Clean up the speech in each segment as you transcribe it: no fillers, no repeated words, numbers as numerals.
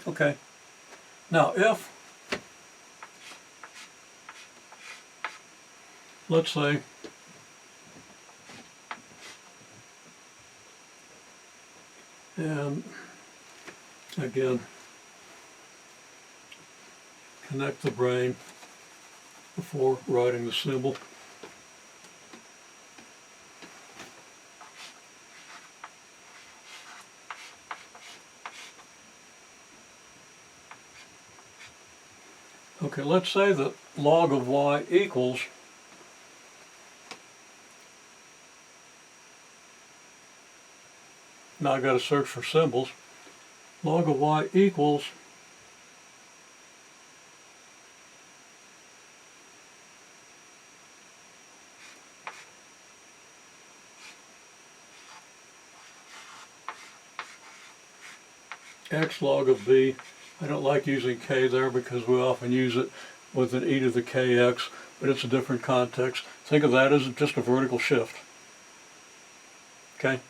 Okay. Now if, let's say, and again, connect the brain before writing the symbol. Okay, let's say that log of y equals now I've got to search for symbols. Log of y equals x log of b. I don't like using k there because we often use it with an e to the kx, but it's a different context. Think of that as just a vertical shift. Okay?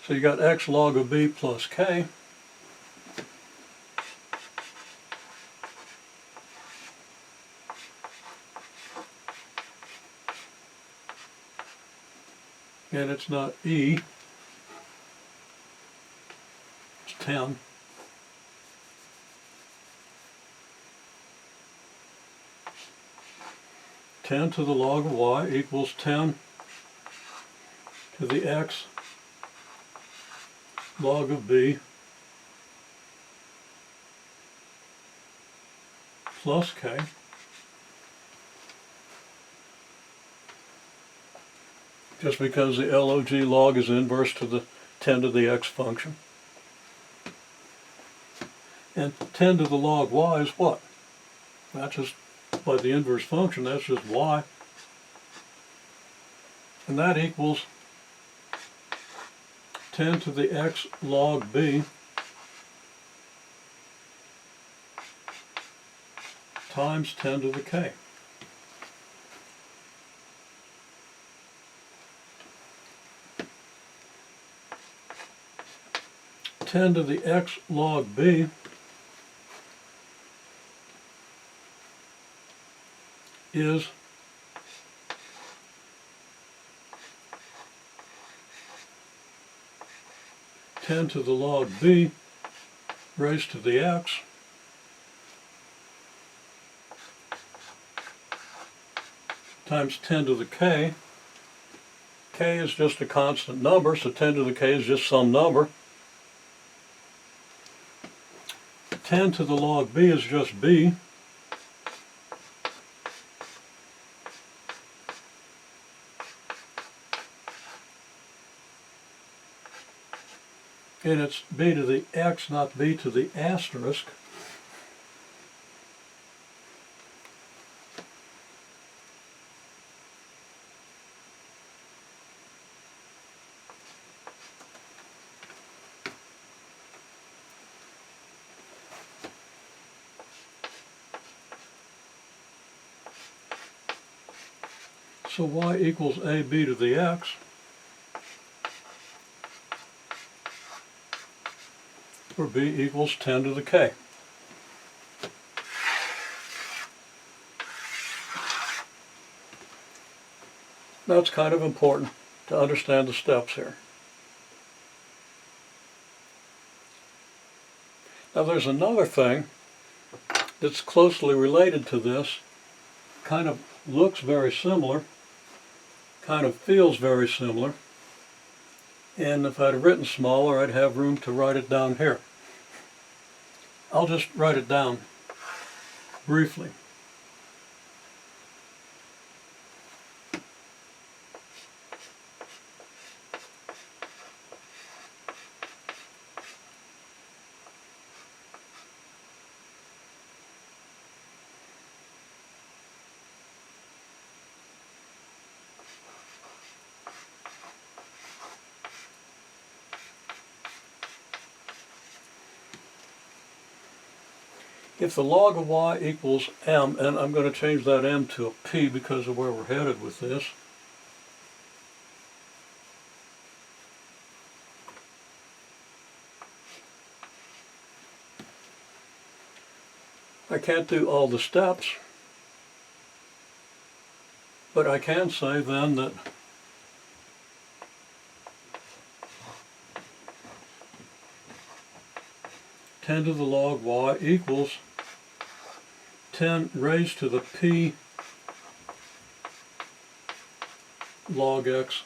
So you got x log of b plus k. And it's not e, it's 10. Ten to the log of y equals 10 to the x log of b plus k. Just because the log log is inverse to the 10 to the x function. And 10 to the log y is what? That's just by the inverse function, that's just y. And that equals 10 to the x log b times 10 to the k. Ten to the x log b is ten to the log b raised to the x times 10 to the k. K is just a constant number, so 10 to the k is just some number. 10 to the log b is just b. And it's b to the x, not b to the asterisk. So y equals ab to the x. Where b equals 10 to the k. Now it's kind of important to understand the steps here. Now there's another thing that's closely related to this, kind of looks very similar, kind of feels very similar, and if I'd have written smaller I'd have room to write it down here. I'll just write it down briefly. If the log of y equals m, and I'm going to change that m to a p because of where we're headed with this. I can't do all the steps, but I can say then that ten to the log y equals 10 raised to the p log x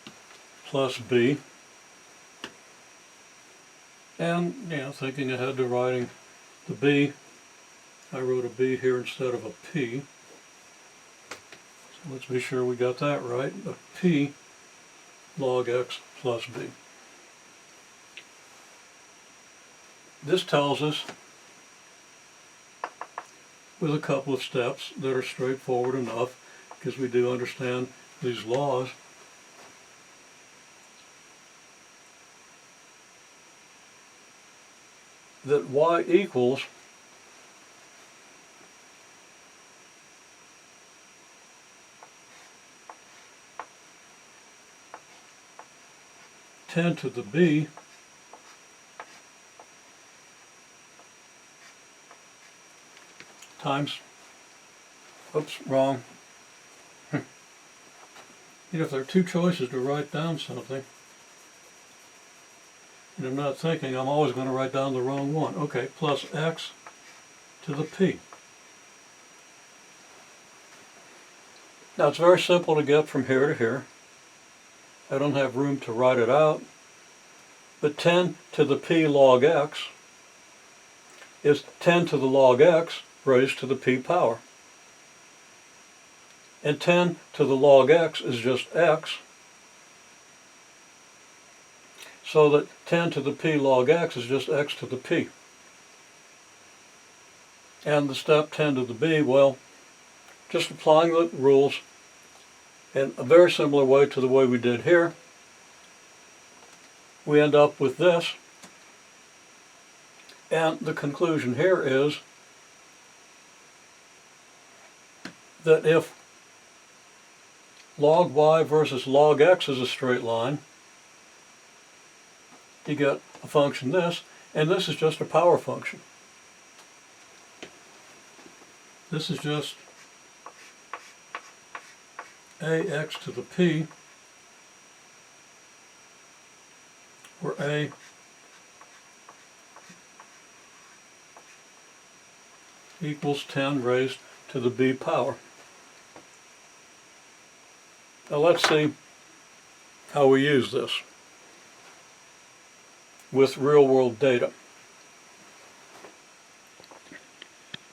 plus b. And, thinking ahead to writing the b, I wrote a b here instead of a p. So let's be sure we got that right. A p log x plus b. This tells us, with a couple of steps that are straightforward enough, because we do understand these laws, that y equals ten to the b times, oops, wrong. If there are two choices to write down something, and I'm not thinking, I'm always going to write down the wrong one. Okay, plus x to the p. Now it's very simple to get from here to here. I don't have room to write it out, but 10 to the p log x is 10 to the log x raised to the p power. And 10 to the log x is just x, so that 10 to the p log x is just x to the p. And the step 10 to the b, well, just applying the rules in a very similar way to the way we did here, we end up with this. And the conclusion here is that if log y versus log x is a straight line, you get a function this, and this is just a power function. This is just ax to the p, where a equals 10 raised to the b power. Now let's see how we use this with real-world data.